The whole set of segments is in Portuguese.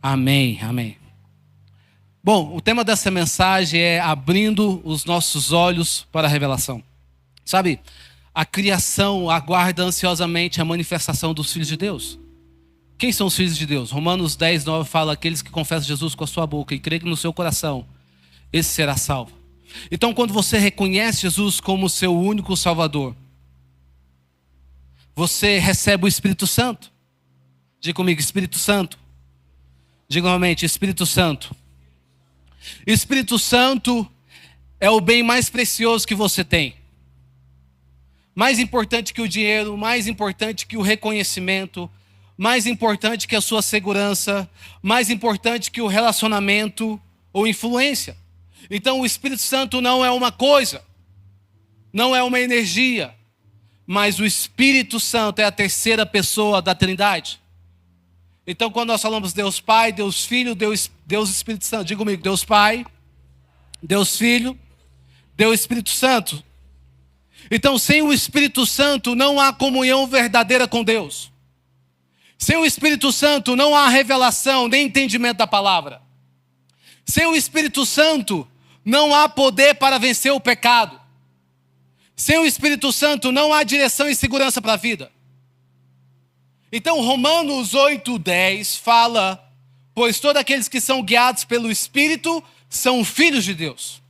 Amém, amém. Bom, o tema dessa mensagem é abrindo os nossos olhos para a revelação. Sabe, a criação aguarda ansiosamente a manifestação dos filhos de Deus. Quem são os filhos de Deus? Romanos 10, 9 fala: aqueles que confessam Jesus com a sua boca e creem no seu coração, esse será salvo. Então, quando você reconhece Jesus como seu único Salvador, você recebe o Espírito Santo. Diga comigo, Espírito Santo. Diga novamente, Espírito Santo. Espírito Santo é o bem mais precioso que você tem. Mais importante que o dinheiro, mais importante que o reconhecimento, mais importante que a sua segurança, mais importante que o relacionamento ou influência. Então o Espírito Santo não é uma coisa, não é uma energia, mas o Espírito Santo é a terceira pessoa da Trindade. Então quando nós falamos Deus Pai, Deus Filho, Deus Espírito Santo, diga comigo, Deus Pai, Deus Filho, Deus Espírito Santo. Então sem o Espírito Santo não há comunhão verdadeira com Deus. Sem o Espírito Santo não há revelação nem entendimento da palavra. Sem o Espírito Santo não há poder para vencer o pecado. Sem o Espírito Santo não há direção e segurança para a vida. Então Romanos 8:10 fala: pois todos aqueles que são guiados pelo Espírito são filhos de Deus.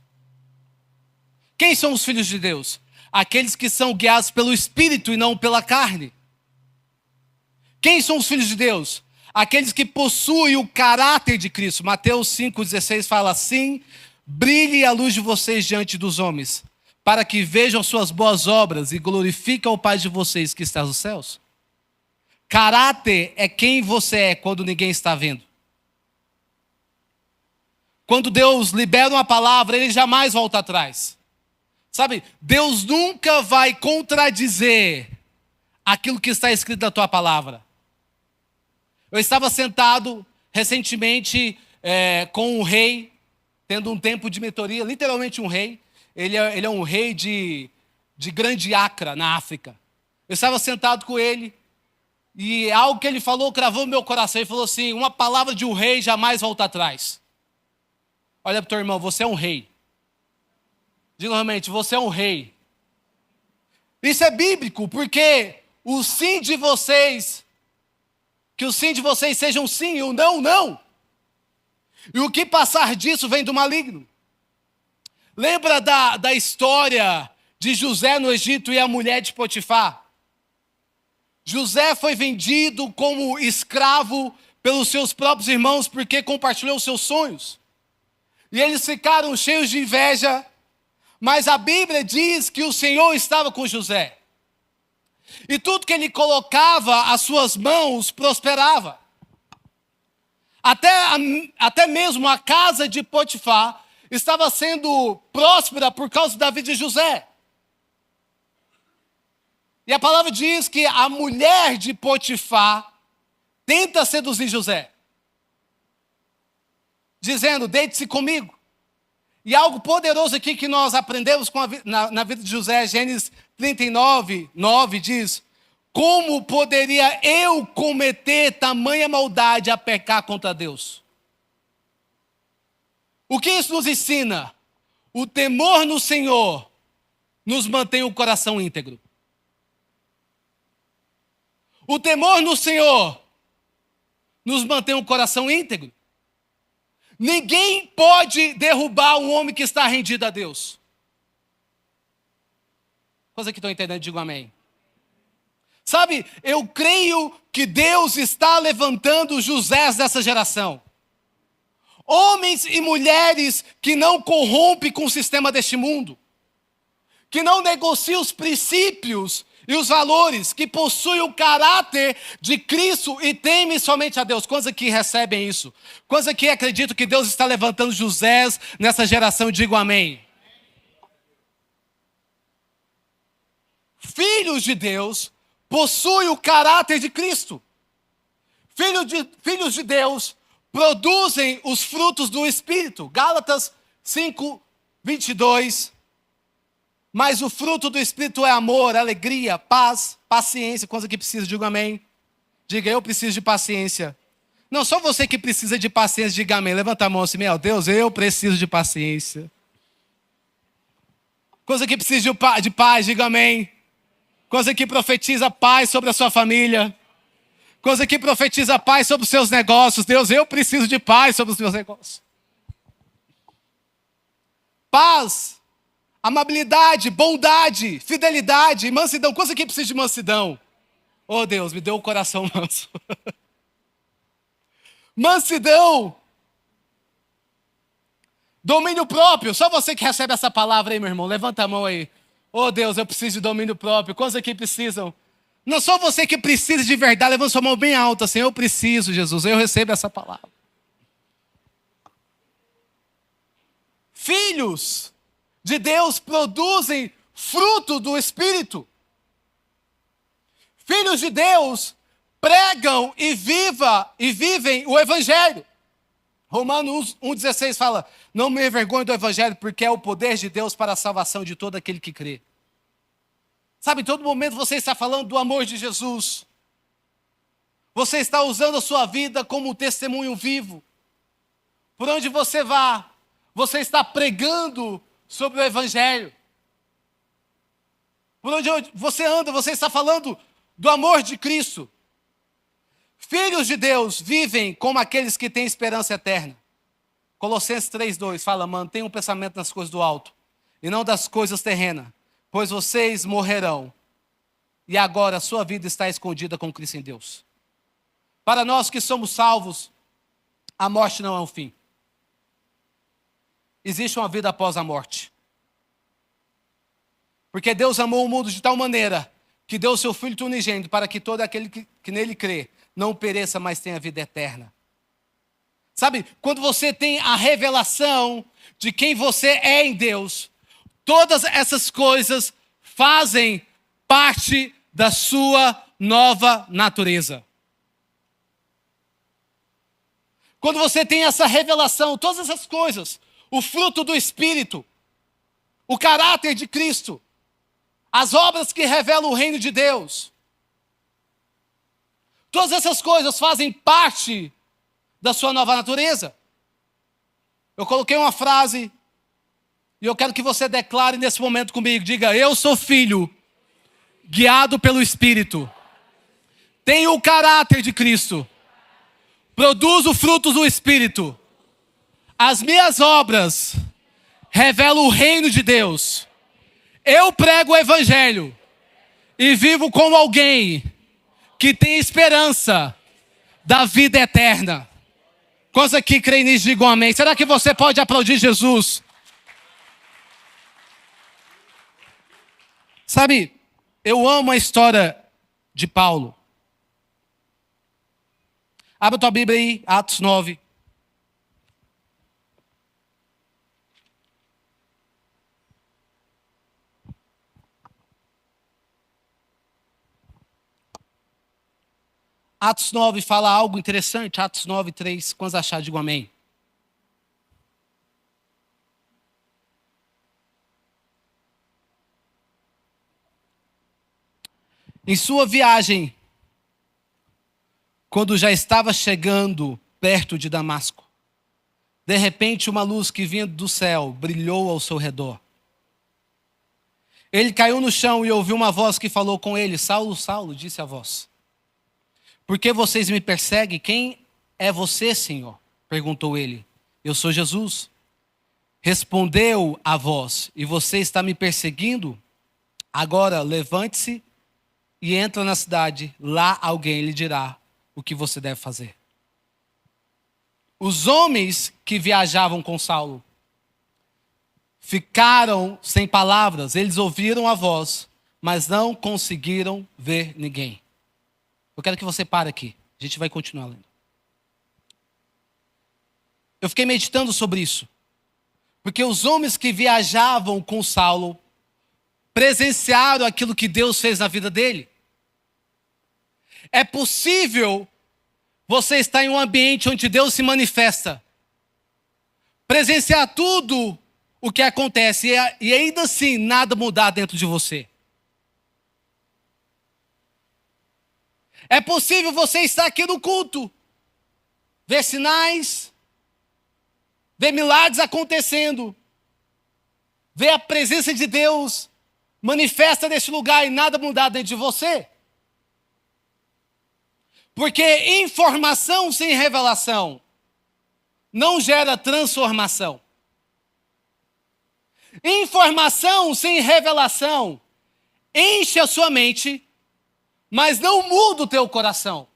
Quem são os filhos de Deus? Aqueles que são guiados pelo Espírito e não pela carne. Quem são os filhos de Deus? Aqueles que possuem o caráter de Cristo. Mateus 5:16 fala assim: brilhe a luz de vocês diante dos homens, para que vejam suas boas obras e glorifiquem ao Pai de vocês que está nos céus. Caráter é quem você é quando ninguém está vendo. Quando Deus libera uma palavra, Ele jamais volta atrás. Sabe, Deus nunca vai contradizer aquilo que está escrito na tua palavra. Eu estava sentado recentemente com um rei, tendo um tempo de mentoria, literalmente um rei. Ele é um rei de Grande Acre, na África. Eu estava sentado com ele e algo que ele falou cravou no meu coração. Ele falou assim: uma palavra de um rei jamais volta atrás. Olha para o teu irmão, você é um rei. Diga realmente, você é um rei. Isso é bíblico, porque o sim de vocês, que o sim de vocês seja um sim e o não, não. E o que passar disso vem do maligno. Lembra da história de José no Egito e a mulher de Potifar? José foi vendido como escravo pelos seus próprios irmãos porque compartilhou seus sonhos. E eles ficaram cheios de inveja, mas a Bíblia diz que o Senhor estava com José. E tudo que ele colocava as suas mãos prosperava. Até mesmo a casa de Potifar estava sendo próspera por causa da vida de José. E a palavra diz que a mulher de Potifar tenta seduzir José, dizendo: deite-se comigo. E algo poderoso aqui que nós aprendemos na vida de José, Gênesis 39, 9 diz: como poderia eu cometer tamanha maldade a pecar contra Deus? O que isso nos ensina? O temor no Senhor nos mantém o coração íntegro. O temor no Senhor nos mantém o coração íntegro. Ninguém pode derrubar um homem que está rendido a Deus. Coisa que estão entendendo, digo amém. Sabe, eu creio que Deus está levantando Josés dessa geração. Homens e mulheres que não corrompem com o sistema deste mundo. Que não negociam os princípios e os valores, que possuem o caráter de Cristo e temem somente a Deus. Quantos aqui recebem isso? Quantos aqui acreditam que Deus está levantando Josés nessa geração? Digo amém. Filhos de Deus possuem o caráter de Cristo. Filhos de Deus produzem os frutos do Espírito. Gálatas 5:22. Mas o fruto do Espírito é amor, alegria, paz, paciência. Quantos aqui precisam? Diga amém. Diga, eu preciso de paciência. Não, só você que precisa de paciência, diga amém. Levanta a mão assim, meu Deus, eu preciso de paciência. Coisa que precisa de paz, diga amém. Coisa que profetiza paz sobre a sua família. Coisa que profetiza paz sobre os seus negócios. Deus, eu preciso de paz sobre os meus negócios. Paz, amabilidade, bondade, fidelidade, mansidão. Coisa que precisa de mansidão. Oh Deus, me deu o coração manso. Mansidão. Domínio próprio. Só você que recebe essa palavra aí, meu irmão. Levanta a mão aí. Oh Deus, eu preciso de domínio próprio. Coisa que precisam. Não só você que precisa de verdade. Levanta sua mão bem alta assim. Eu preciso, Jesus. Eu recebo essa palavra. Filhos de Deus produzem fruto do Espírito. Filhos de Deus pregam e vivem o Evangelho. Romanos 1,16 fala, não me envergonhe do Evangelho, porque é o poder de Deus para a salvação de todo aquele que crê. Sabe, em todo momento você está falando do amor de Jesus. Você está usando a sua vida como um testemunho vivo. Por onde você vá, você está pregando sobre o Evangelho. Por onde você anda, você está falando do amor de Cristo. Filhos de Deus vivem como aqueles que têm esperança eterna. Colossenses 3,2 fala, mantenham um pensamento nas coisas do alto e não das coisas terrenas, pois vocês morrerão e agora a sua vida está escondida com Cristo em Deus. Para nós que somos salvos, a morte não é um fim. Existe uma vida após a morte. Porque Deus amou o mundo de tal maneira que deu o seu Filho unigênito para que todo aquele que nele crê não pereça, mas tenha vida eterna. Sabe, quando você tem a revelação de quem você é em Deus, todas essas coisas fazem parte da sua nova natureza. Quando você tem essa revelação, todas essas coisas, o fruto do Espírito, o caráter de Cristo, as obras que revelam o reino de Deus, todas essas coisas fazem parte da sua nova natureza. Eu coloquei uma frase e eu quero que você declare nesse momento comigo. Diga, eu sou filho, guiado pelo Espírito. Tenho o caráter de Cristo. Produzo frutos do Espírito. As minhas obras revelam o reino de Deus. Eu prego o Evangelho e vivo como alguém que tem esperança da vida eterna. Quantos aqui creem nisso, digam amém. Será que você pode aplaudir Jesus? Sabe, eu amo a história de Paulo. Abra tua Bíblia aí, Atos 9. Atos 9 fala algo interessante. Atos 9, 3. Quantos acharam? Digam amém. Em sua viagem, quando já estava chegando perto de Damasco, de repente uma luz que vinha do céu brilhou ao seu redor. Ele caiu no chão e ouviu uma voz que falou com ele. Saulo, Saulo, disse a voz. Por que vocês me perseguem? Quem é você, Senhor? Perguntou ele. Eu sou Jesus. Respondeu a voz. E você está me perseguindo? Agora levante-se e entra na cidade. Lá alguém lhe dirá o que você deve fazer. Os homens que viajavam com Saulo ficaram sem palavras. Eles ouviram a voz, mas não conseguiram ver ninguém. Eu quero que você pare aqui. A gente vai continuar lendo. Eu fiquei meditando sobre isso. Porque os homens que viajavam com Saulo presenciaram aquilo que Deus fez na vida dele. É possível você estar em um ambiente onde Deus se manifesta, presenciar tudo o que acontece e ainda assim nada mudar dentro de você. É possível você estar aqui no culto vê sinais, vê milagres acontecendo, vê a presença de Deus manifesta neste lugar e nada mudar dentro de você. Porque informação sem revelação não gera transformação. Informação sem revelação enche a sua mente, mas não muda o teu coração.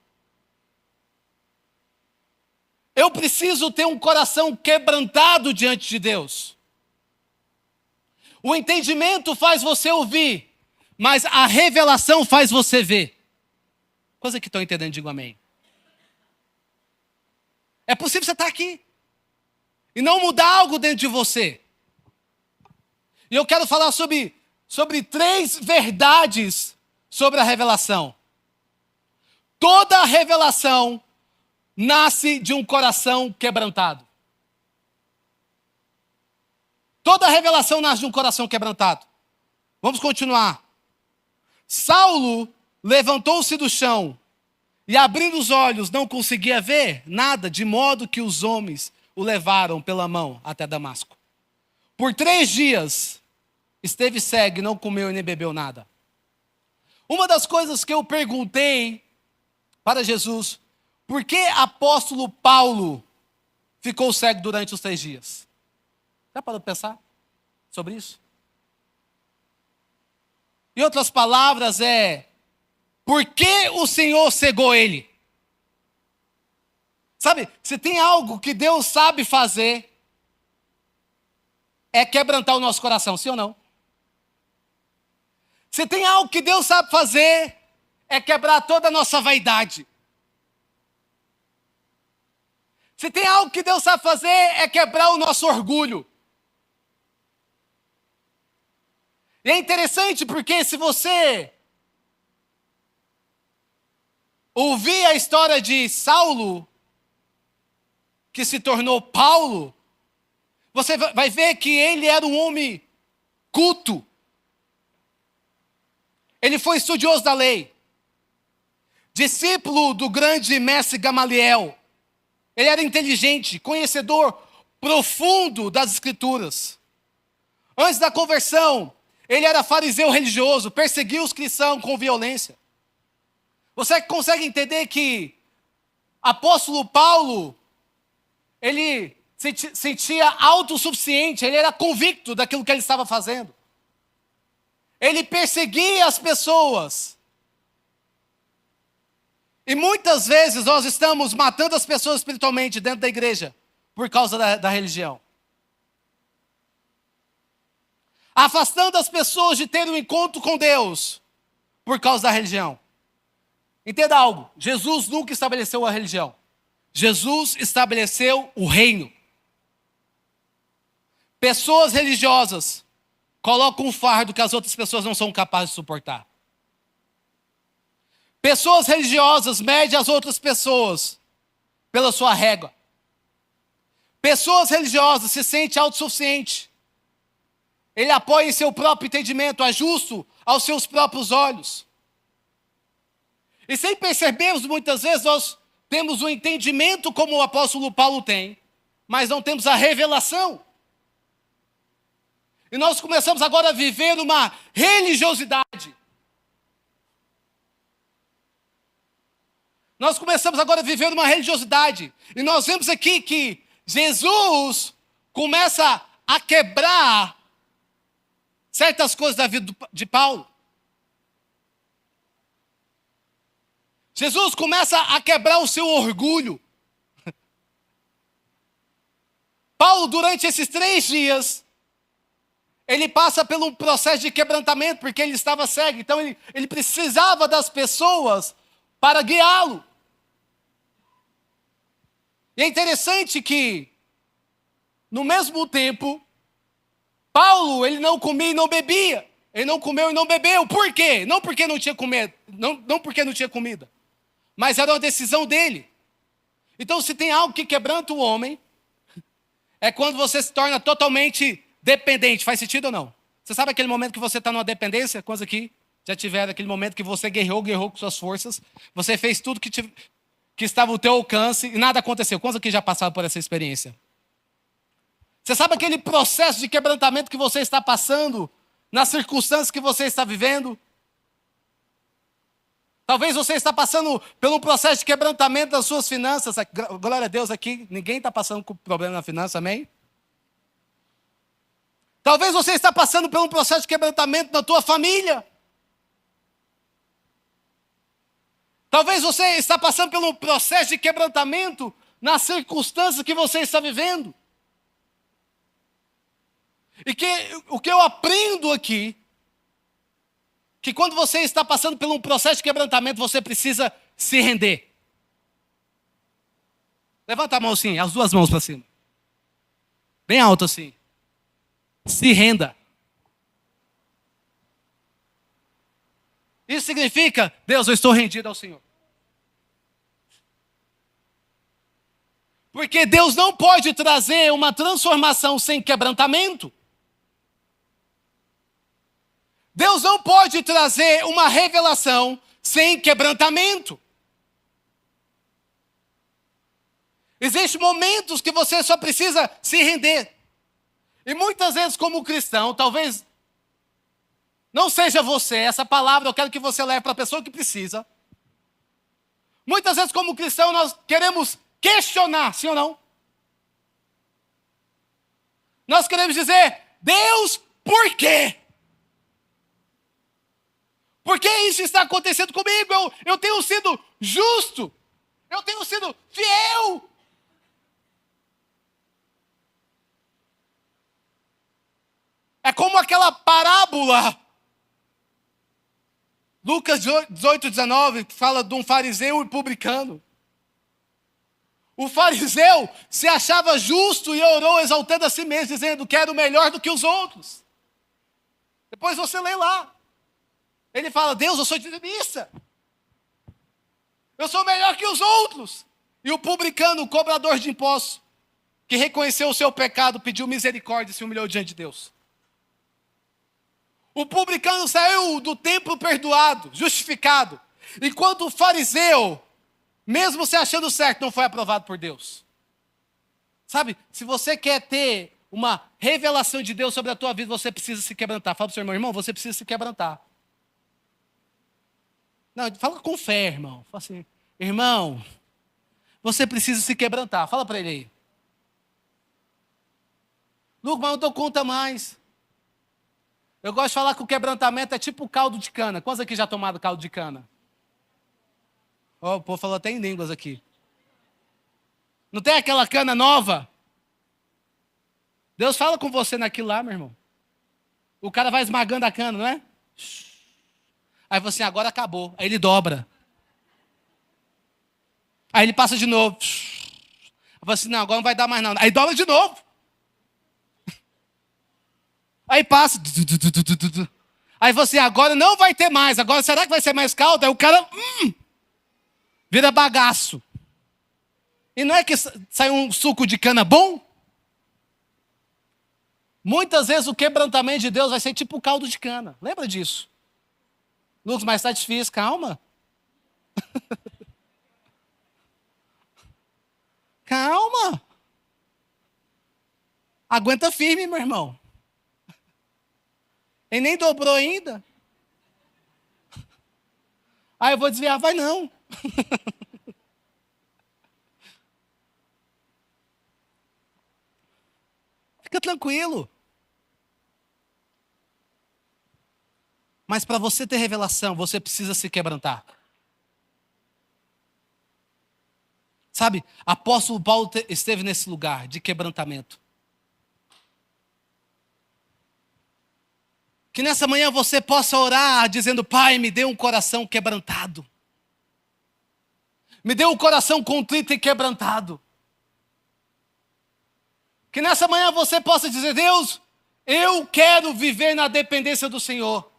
Eu preciso ter um coração quebrantado diante de Deus. O entendimento faz você ouvir, mas a revelação faz você ver. Coisa que estão entendendo, digo amém. É possível você estar aqui e não mudar algo dentro de você. E eu quero falar sobre 3 verdades sobre a revelação. Toda revelação nasce de um coração quebrantado. Toda revelação nasce de um coração quebrantado. Vamos continuar. Saulo levantou-se do chão e, abrindo os olhos, não conseguia ver nada, de modo que os homens o levaram pela mão até Damasco. Por 3 dias esteve cego e não comeu e nem bebeu nada. Uma das coisas que eu perguntei para Jesus, por que apóstolo Paulo ficou cego durante os 3 dias? Já parou para pensar sobre isso? Em outras palavras, por que o Senhor cegou ele? Sabe, se tem algo que Deus sabe fazer, é quebrantar o nosso coração, sim ou não? Se tem algo que Deus sabe fazer, é quebrar toda a nossa vaidade. Se tem algo que Deus sabe fazer, é quebrar o nosso orgulho. E é interessante porque se você ouvir a história de Saulo, que se tornou Paulo, você vai ver que ele era um homem culto. Ele foi estudioso da lei, discípulo do grande mestre Gamaliel. Ele era inteligente, conhecedor profundo das Escrituras. Antes da conversão, ele era fariseu religioso, perseguia os cristãos com violência. Você consegue entender que apóstolo Paulo, ele se sentia autossuficiente, ele era convicto daquilo que ele estava fazendo. Ele perseguia as pessoas. E muitas vezes nós estamos matando as pessoas espiritualmente dentro da igreja por causa da religião. Afastando as pessoas de ter um encontro com Deus por causa da religião. Entenda algo, Jesus nunca estabeleceu a religião. Jesus estabeleceu o reino. Pessoas religiosas colocam um fardo que as outras pessoas não são capazes de suportar. Pessoas religiosas medem as outras pessoas pela sua régua. Pessoas religiosas se sentem autossuficientes. Ele apoia em seu próprio entendimento, é justo aos seus próprios olhos. E sem percebermos, muitas vezes nós temos um entendimento como o apóstolo Paulo tem, mas não temos a revelação. E nós começamos agora a viver uma religiosidade. Nós começamos agora a viver uma religiosidade. E nós vemos aqui que Jesus começa a quebrar certas coisas da vida de Paulo. Jesus começa a quebrar o seu orgulho. Paulo, durante esses 3 dias, ele passa por um processo de quebrantamento, porque ele estava cego. Então ele precisava das pessoas para guiá-lo. E é interessante que, no mesmo tempo, Paulo, ele não comia e não bebia. Ele não comeu e não bebeu. Por quê? Não porque não tinha comida, não porque não tinha comida, mas era uma decisão dele. Então, se tem algo que quebranta o homem, é quando você se torna totalmente dependente. Faz sentido ou não? Você sabe aquele momento que você está numa dependência? Quantos aqui já tiveram aquele momento que você guerreou com suas forças, você fez tudo que que estava ao teu alcance e nada aconteceu. Quantos aqui já passaram por essa experiência? Você sabe aquele processo de quebrantamento que você está passando, nas circunstâncias que você está vivendo? Talvez você está passando por um processo de quebrantamento das suas finanças. Glória a Deus aqui, ninguém está passando com problema na finança, amém? Talvez você está passando por um processo de quebrantamento na tua família. Talvez você está passando por um processo de quebrantamento nas circunstâncias que você está vivendo. E o que eu aprendo aqui, que quando você está passando por um processo de quebrantamento, você precisa se render. Levanta a mão assim, as duas mãos para cima. Bem alto assim. Se renda. Isso significa, Deus, eu estou rendido ao Senhor. Porque Deus não pode trazer uma transformação sem quebrantamento. Deus não pode trazer uma revelação sem quebrantamento. Existem momentos que você só precisa se render. E muitas vezes como cristão, talvez não seja você, essa palavra eu quero que você leve para a pessoa que precisa. Muitas vezes como cristão nós queremos questionar, sim ou não? Nós queremos dizer, Deus, por quê? Por que isso está acontecendo comigo? Eu tenho sido justo. Eu tenho sido fiel. É como aquela parábola. Lucas 18, 19, que fala de um fariseu e publicano. O fariseu se achava justo e orou exaltando a si mesmo, dizendo, quero melhor do que os outros. Depois você lê lá. Ele fala, Deus, eu sou dizimista. Eu sou melhor que os outros. E o publicano, o cobrador de impostos, que reconheceu o seu pecado, pediu misericórdia e se humilhou diante de Deus. O publicano saiu do templo perdoado, justificado. Enquanto o fariseu, mesmo se achando certo, não foi aprovado por Deus. Sabe, se você quer ter uma revelação de Deus sobre a tua vida, você precisa se quebrantar. Fala para o seu irmão, você precisa se quebrantar. Não, fala com fé, irmão. Fala assim, irmão, você precisa se quebrantar. Fala para ele aí. Lucas, mas não dou conta mais. Eu gosto de falar que o quebrantamento é tipo caldo de cana. Quantos aqui já tomaram caldo de cana? Oh, o povo falou até em línguas aqui. Não tem aquela cana nova? Deus fala com você naquilo lá, meu irmão. O cara vai esmagando a cana, não é? Aí você, agora acabou. Aí ele dobra. Aí ele passa de novo. Aí você, não, agora não vai dar mais não. Aí dobra de novo. Aí passa. Aí você, agora não vai ter mais. Agora será que vai ser mais caldo? Aí o cara vira bagaço. E não é que sai um suco de cana bom? Muitas vezes o quebrantamento de Deus vai ser tipo caldo de cana. Lembra disso? Lucas, mas está difícil, calma. Calma. Aguenta firme, meu irmão. Ele nem dobrou ainda. Ah, eu vou desviar, vai não. Fica tranquilo. Mas para você ter revelação, você precisa se quebrantar. Sabe, apóstolo Paulo esteve nesse lugar de quebrantamento. Que nessa manhã você possa orar dizendo, Pai, me dê um coração quebrantado. Me dê um coração contrito e quebrantado. Que nessa manhã você possa dizer, Deus, eu quero viver na dependência do Senhor.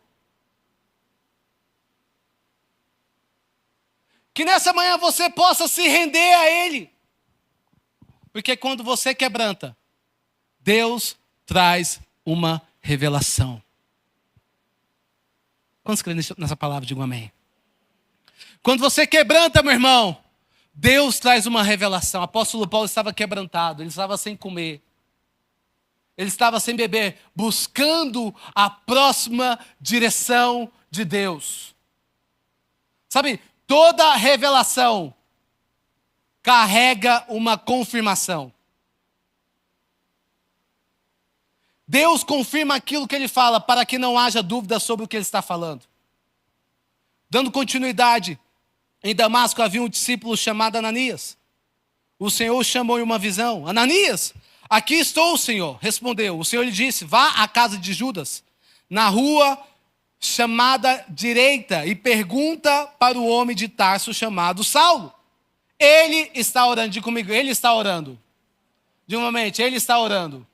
Que nessa manhã você possa se render a Ele. Porque quando você quebranta, Deus traz uma revelação. Quantos creem nessa palavra? Digam amém. Quando você quebranta, meu irmão, Deus traz uma revelação. O apóstolo Paulo estava quebrantado, ele estava sem comer. Ele estava sem beber, buscando a próxima direção de Deus. Sabe, toda revelação carrega uma confirmação. Deus confirma aquilo que ele fala para que não haja dúvida sobre o que ele está falando. Dando continuidade, em Damasco havia um discípulo chamado Ananias. O Senhor chamou em uma visão: Ananias, aqui estou, Senhor. Respondeu. O Senhor lhe disse: vá à casa de Judas, na rua chamada direita, e pergunta para o homem de Tarso chamado Saulo. Ele está orando. Diga comigo, ele está orando. De um momento, ele está orando.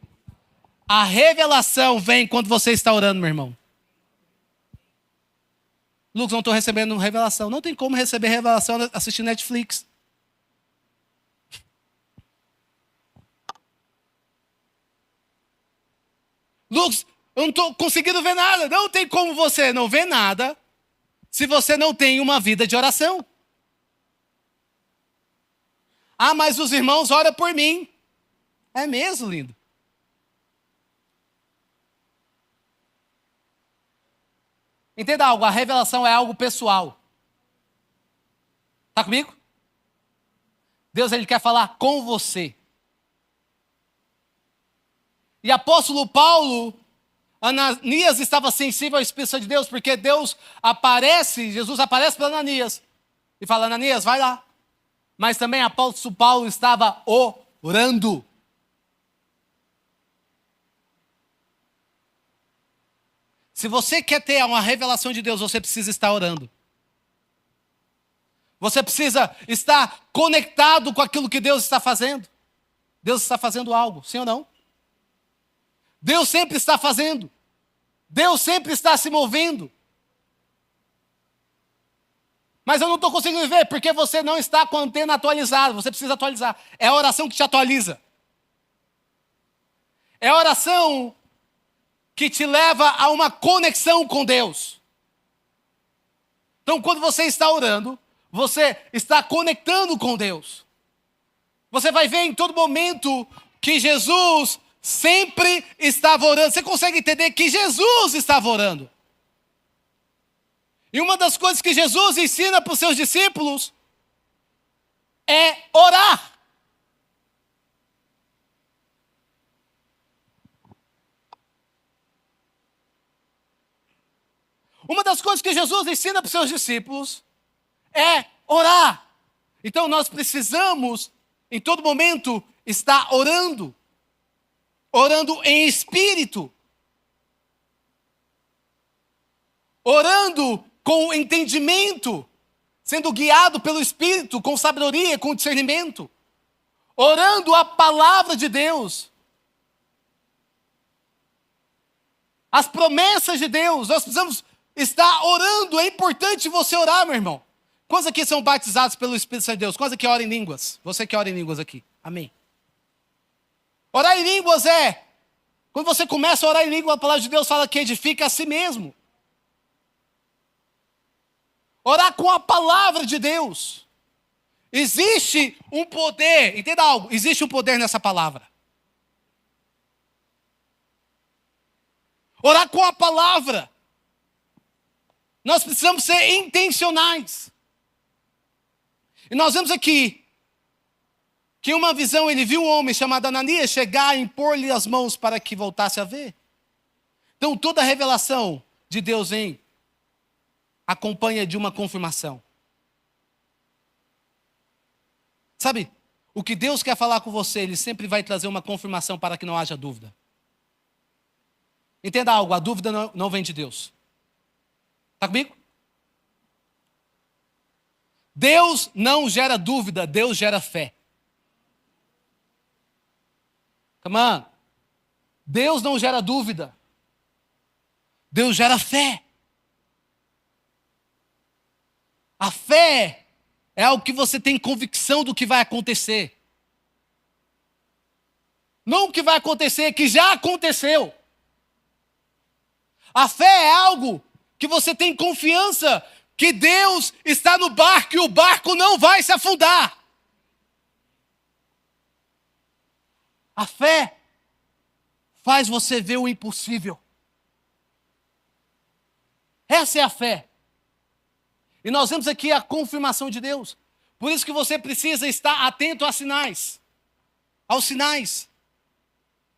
A revelação vem quando você está orando, meu irmão. Lucas, não estou recebendo revelação. Não tem como receber revelação assistindo Netflix. Lucas, eu não estou conseguindo ver nada. Não tem como você não ver nada se você não tem uma vida de oração. Ah, mas os irmãos oram por mim. É mesmo, lindo? Entenda algo, a revelação é algo pessoal. Está comigo? Deus, ele quer falar com você. E apóstolo Paulo, Ananias estava sensível ao Espírito Santo de Deus, porque Deus aparece, Jesus aparece para Ananias e fala: Ananias, vai lá. Mas também apóstolo Paulo estava orando. Se você quer ter uma revelação de Deus, você precisa estar orando. Você precisa estar conectado com aquilo que Deus está fazendo. Deus está fazendo algo, sim ou não? Deus sempre está fazendo. Deus sempre está se movendo. Mas eu não estou conseguindo ver, porque você não está com a antena atualizada. Você precisa atualizar. É a oração que te atualiza. É a oração que te leva a uma conexão com Deus. Então, quando você está orando, você está conectando com Deus. Você vai ver em todo momento que Jesus sempre estava orando. Você consegue entender que Jesus estava orando? E uma das coisas que Jesus ensina para os seus discípulos é orar. Uma das coisas que Jesus ensina para os seus discípulos é orar. Então nós precisamos, em todo momento, estar orando. Orando em espírito. Orando com entendimento. Sendo guiado pelo Espírito, com sabedoria, com discernimento. Orando a palavra de Deus. As promessas de Deus. Nós precisamos estar orando. É importante você orar, meu irmão. Quantos aqui são batizados pelo Espírito Santo de Deus? Quantos aqui oram em línguas? Você que ora em línguas aqui. Amém. Orar em línguas é, quando você começa a orar em língua, a palavra de Deus fala que edifica a si mesmo. Orar com a palavra de Deus. Existe um poder, entenda algo, existe um poder nessa palavra. Orar com a palavra. Nós precisamos ser intencionais. E nós vemos aqui que em uma visão ele viu um homem chamado Ananias chegar e impor-lhe as mãos para que voltasse a ver. Então toda a revelação de Deus vem acompanha de uma confirmação. Sabe, o que Deus quer falar com você, Ele sempre vai trazer uma confirmação para que não haja dúvida. Entenda algo, a dúvida não vem de Deus. Está comigo? Deus não gera dúvida, Deus gera fé. Come on. Deus não gera dúvida. Deus gera fé. A fé é algo que você tem convicção do que vai acontecer. Não o que vai acontecer, que já aconteceu. A fé é algo que você tem confiança que Deus está no barco e o barco não vai se afundar. A fé faz você ver o impossível. Essa é a fé. E nós vemos aqui a confirmação de Deus. Por isso que você precisa estar atento a sinais. Aos sinais.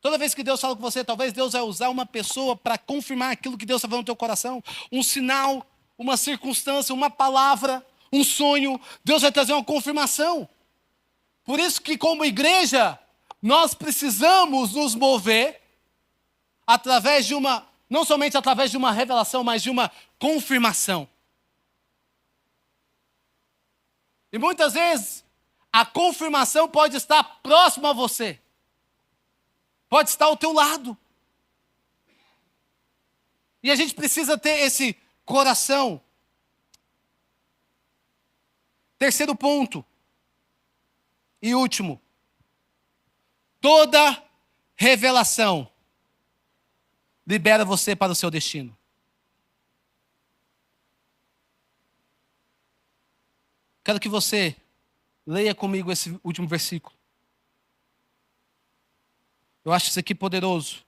Toda vez que Deus fala com você, talvez Deus vai usar uma pessoa para confirmar aquilo que Deus está falando no teu coração. Um sinal, uma circunstância, uma palavra, um sonho. Deus vai trazer uma confirmação. Por isso que como igreja, nós precisamos nos mover através de não somente através de uma revelação, mas de uma confirmação. E muitas vezes, a confirmação pode estar próxima a você. Pode estar ao teu lado. E a gente precisa ter esse coração. Terceiro ponto. E último. Toda revelação libera você para o seu destino. Quero que você leia comigo esse último versículo. Eu acho isso aqui poderoso.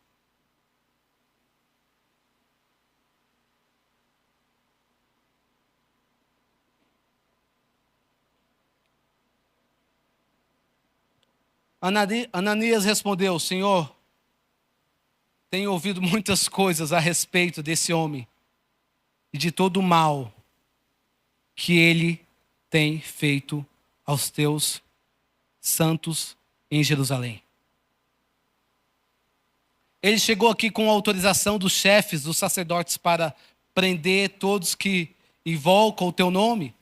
Ananias respondeu: Senhor, tenho ouvido muitas coisas a respeito desse homem e de todo o mal que ele tem feito aos teus santos em Jerusalém. Ele chegou aqui com a autorização dos chefes, dos sacerdotes, para prender todos que invocam o teu nome.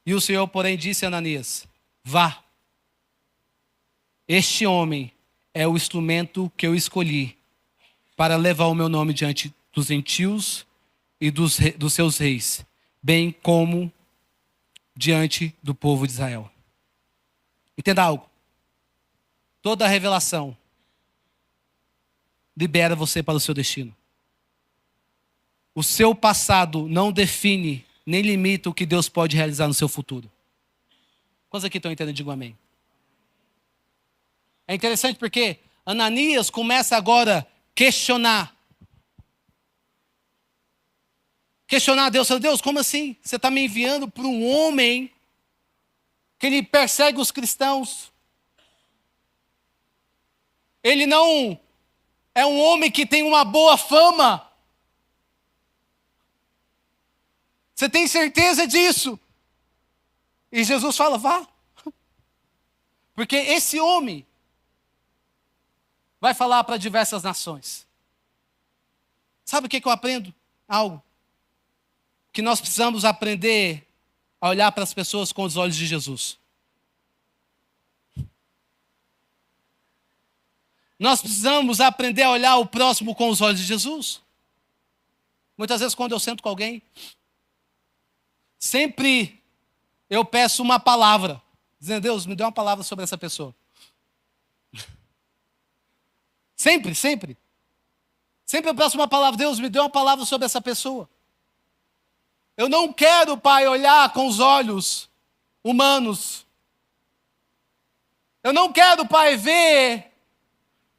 E o Senhor, porém, disse a Ananias: vá. Este homem é o instrumento que eu escolhi para levar o meu nome diante dos gentios e dos seus reis, bem como diante do povo de Israel. Entenda algo. Toda revelação libera você para o seu destino. O seu passado não define nem limita o que Deus pode realizar no seu futuro. Quantos aqui estão entendendo? Digam amém. É interessante porque Ananias começa agora a questionar. Questionar a Deus. Deus, como assim? Você está me enviando para um homem que ele persegue os cristãos. Ele não é um homem que tem uma boa fama. Você tem certeza disso? E Jesus fala, vá. Porque esse homem vai falar para diversas nações. Sabe o que eu aprendo? Algo. Que nós precisamos aprender a olhar para as pessoas com os olhos de Jesus. Nós precisamos aprender a olhar o próximo com os olhos de Jesus. Muitas vezes quando eu sento com alguém, sempre eu peço uma palavra. Dizendo, Deus, me dê uma palavra sobre essa pessoa. Sempre, sempre. Sempre eu peço uma palavra. Deus, me dê uma palavra sobre essa pessoa. Eu não quero, Pai, olhar com os olhos humanos. Eu não quero, Pai, ver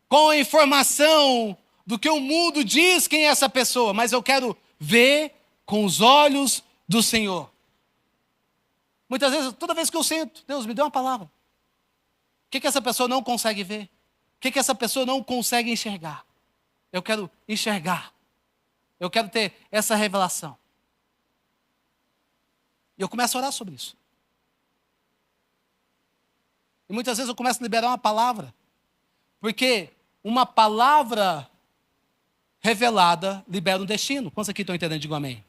com a informação do que o mundo diz quem é essa pessoa, mas eu quero ver com os olhos do Senhor. Muitas vezes, toda vez que eu sento, Deus, me dê uma palavra. O que essa pessoa não consegue ver? O que essa pessoa não consegue enxergar? Eu quero enxergar. Eu quero ter essa revelação. E eu começo a orar sobre isso. E muitas vezes eu começo a liberar uma palavra. Porque uma palavra revelada libera um destino. Quantos aqui estão entendendo? Digam amém.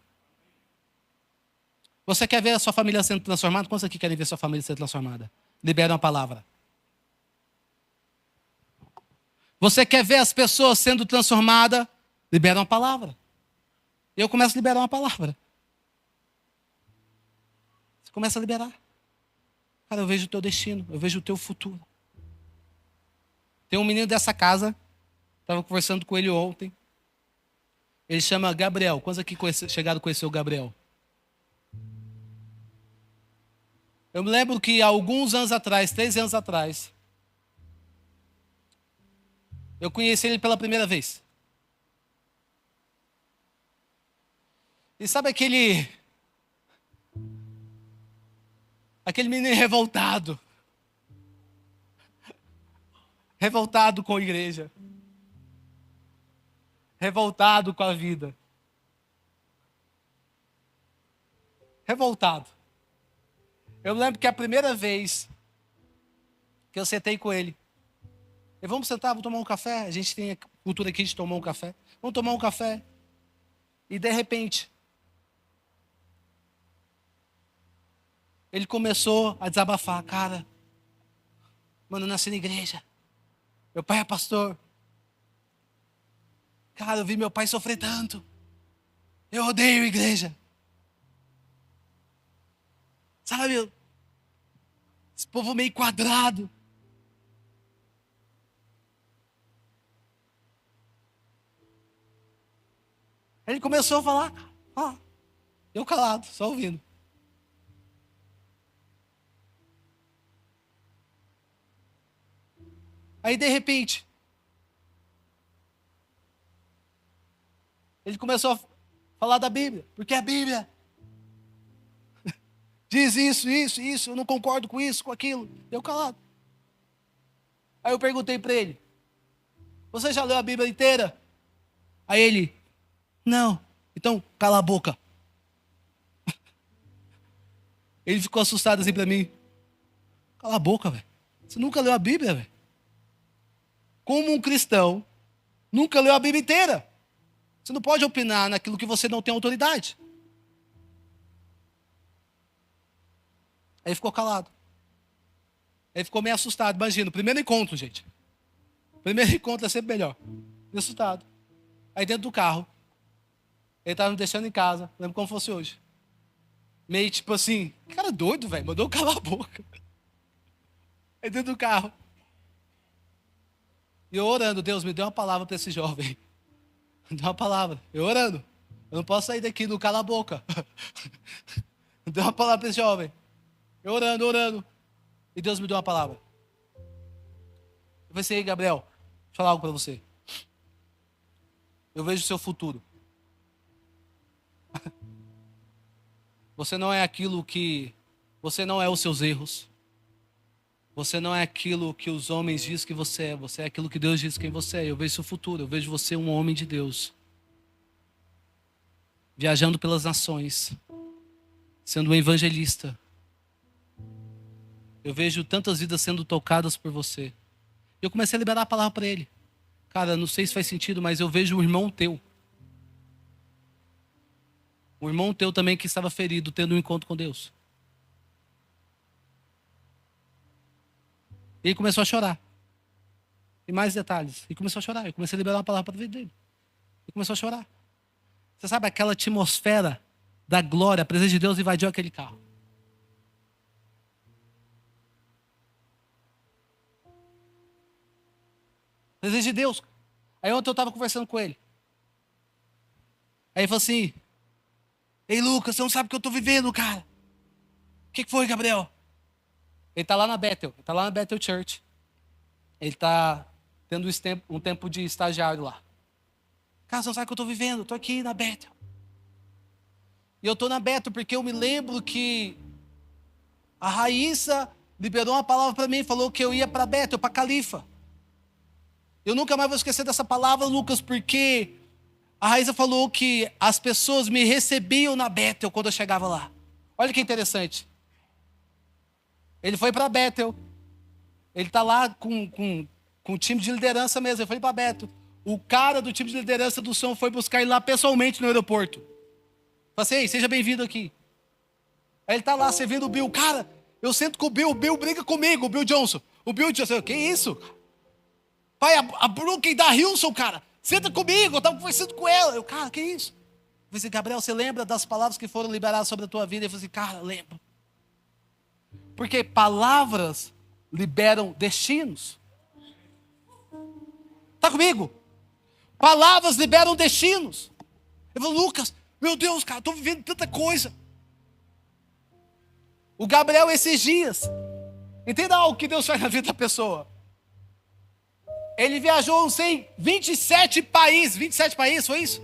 Você quer ver a sua família sendo transformada? Quantos aqui querem ver a sua família sendo transformada? Libera uma palavra. Você quer ver as pessoas sendo transformadas? Libera uma palavra. Eu começo a liberar uma palavra. Você começa a liberar. Cara, eu vejo o teu destino, eu vejo o teu futuro. Tem um menino dessa casa, estava conversando com ele ontem. Ele chama Gabriel. Quantos aqui chegaram a conhecer o Gabriel? Eu me lembro que há alguns anos atrás, 3 anos atrás, Eu conheci ele pela primeira vez. E sabe aquele menino revoltado. Revoltado com a igreja. Revoltado com a vida. Revoltado. Eu lembro que a primeira vez que eu sentei com ele, vamos sentar, vamos tomar um café. A gente tem a cultura aqui de tomar um café. Vamos tomar um café. E de repente, ele começou a desabafar. Cara, mano, eu nasci na igreja. Meu pai é pastor. Cara, eu vi meu pai sofrer tanto. Eu odeio igreja. Sabe, esse povo meio quadrado. Ele começou a falar, eu calado, só ouvindo. Aí de repente, ele começou a falar da Bíblia, porque a Bíblia diz isso, eu não concordo com isso, com aquilo. Eu calado. Aí eu perguntei para ele, você já leu a Bíblia inteira? Aí ele, não. Então, cala a boca. Ele ficou assustado assim para mim. Cala a boca, velho. Você nunca leu a Bíblia, velho. Como um cristão, nunca leu a Bíblia inteira. Você não pode opinar naquilo que você não tem autoridade. Aí ele ficou calado. Aí ele ficou meio assustado. Imagina, primeiro encontro, gente. Primeiro encontro é sempre melhor. Meio assustado. Aí dentro do carro, ele estava me deixando em casa. Lembro como fosse hoje. Meio tipo assim, cara doido, velho. Mandou eu calar a boca. Aí dentro do carro. E eu orando, Deus, me dê uma palavra para esse jovem. Me dê uma palavra. Eu orando. Eu não posso sair daqui, não cala a boca. Me dê uma palavra para esse jovem. Eu orando. E Deus me deu uma palavra. Eu pensei, Gabriel, deixa eu falar algo para você. Eu vejo o seu futuro. Você não é aquilo que... Você não é os seus erros. Você não é aquilo que os homens dizem que você é. Você é aquilo que Deus diz quem você é. Eu vejo seu futuro. Eu vejo você um homem de Deus. Viajando pelas nações. Sendo um evangelista. Eu vejo tantas vidas sendo tocadas por você. E eu comecei a liberar a palavra para ele. Cara, não sei se faz sentido, mas eu vejo um irmão teu. Um irmão teu também que estava ferido, tendo um encontro com Deus. E ele começou a chorar. E mais detalhes. E começou a chorar. Eu comecei a liberar uma palavra para a vida dele. Ele começou a chorar. Você sabe aquela atmosfera da glória, a presença de Deus invadiu aquele carro. A presença de Deus. Aí ontem eu estava conversando com ele. Aí ele falou assim, ei Lucas, você não sabe o que eu estou vivendo, cara. O que foi, Gabriel? Ele está lá na Bethel. Ele está lá na Bethel Church. Ele está tendo um tempo de estagiário lá. Cara, você não sabe o que eu estou vivendo. Estou aqui na Bethel. E eu estou na Bethel porque eu me lembro que a Raíssa liberou uma palavra para mim. Falou que eu ia para Bethel, para Califa. Eu nunca mais vou esquecer dessa palavra, Lucas, porque a Raíssa falou que as pessoas me recebiam na Bethel quando eu chegava lá. Olha que interessante. Ele foi para Bethel. Ele está lá com o time de liderança mesmo. Ele foi para Bethel. O cara do time de liderança do som foi buscar ele lá pessoalmente no aeroporto. Falei assim, ei, seja bem-vindo aqui. Aí ele está lá servindo o Bill. Cara, eu sento com o Bill briga comigo, o Bill Johnson. O Bill Johnson, que isso? Pai, a Brooke da Hilson, cara, senta comigo, eu estava conversando com ela. Eu, cara, que isso? Eu falei assim, Gabriel, você lembra das palavras que foram liberadas sobre a tua vida? Ele falou assim, cara, lembro. Porque palavras liberam destinos. Está comigo? Palavras liberam destinos. Eu falo, Lucas, meu Deus, cara, estou vivendo tanta coisa. O Gabriel, esses dias, entenda algo que Deus faz na vida da pessoa. Ele viajou, não sei, 27 países. 27 países, foi isso?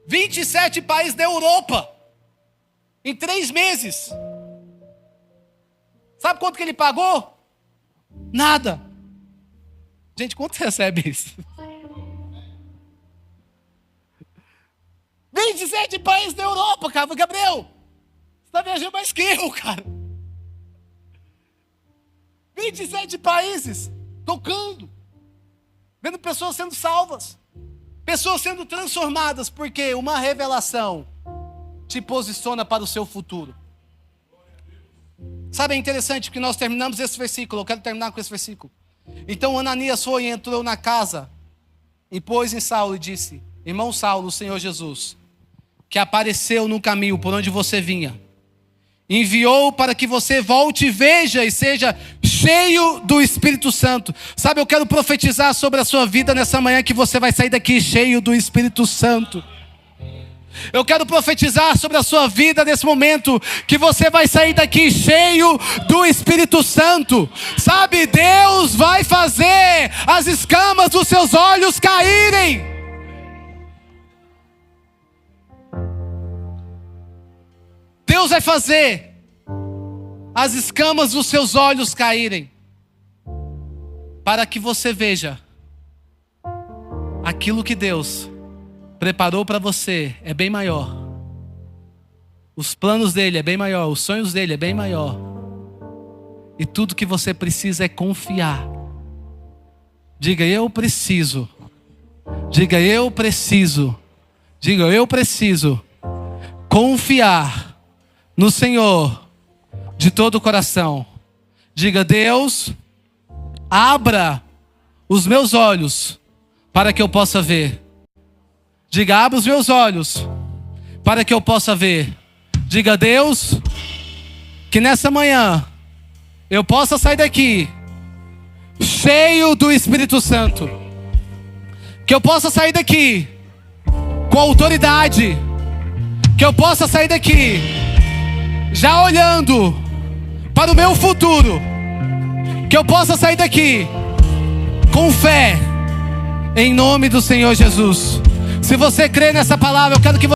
27 países da Europa. Em 3 meses. Sabe quanto que ele pagou? Nada. Gente, quanto você recebe isso? 27 países da Europa, cara. Gabriel, você está viajando mais que eu, cara. 27 países, tocando. Vendo pessoas sendo salvas. Pessoas sendo transformadas. Porque uma revelação te posiciona para o seu futuro. Sabe, é interessante que nós terminamos esse versículo. Eu quero terminar com esse versículo. Então Ananias foi e entrou na casa e pôs em Saulo e disse: irmão Saulo, o Senhor Jesus, que apareceu no caminho por onde você vinha, enviou para que você volte e veja e seja cheio do Espírito Santo. Sabe, eu quero profetizar sobre a sua vida nessa manhã que você vai sair daqui cheio do Espírito Santo. Eu quero profetizar sobre a sua vida nesse momento, que você vai sair daqui cheio do Espírito Santo. Sabe, Deus vai fazer as escamas dos seus olhos caírem. Deus vai fazer as escamas dos seus olhos caírem, para que você veja aquilo que Deus preparou para você é bem maior. Os planos dele é bem maior, os sonhos dele é bem maior. E tudo que você precisa é confiar. Diga, eu preciso. Diga, eu preciso. Diga, eu preciso confiar no Senhor de todo o coração. Diga, Deus, abra os meus olhos para que eu possa ver. Diga, abra os meus olhos para que eu possa ver. Diga, Deus, que nessa manhã eu possa sair daqui cheio do Espírito Santo. Que eu possa sair daqui com autoridade. Que eu possa sair daqui já olhando para o meu futuro. Que eu possa sair daqui com fé em nome do Senhor Jesus. Se você crê nessa palavra, eu quero que você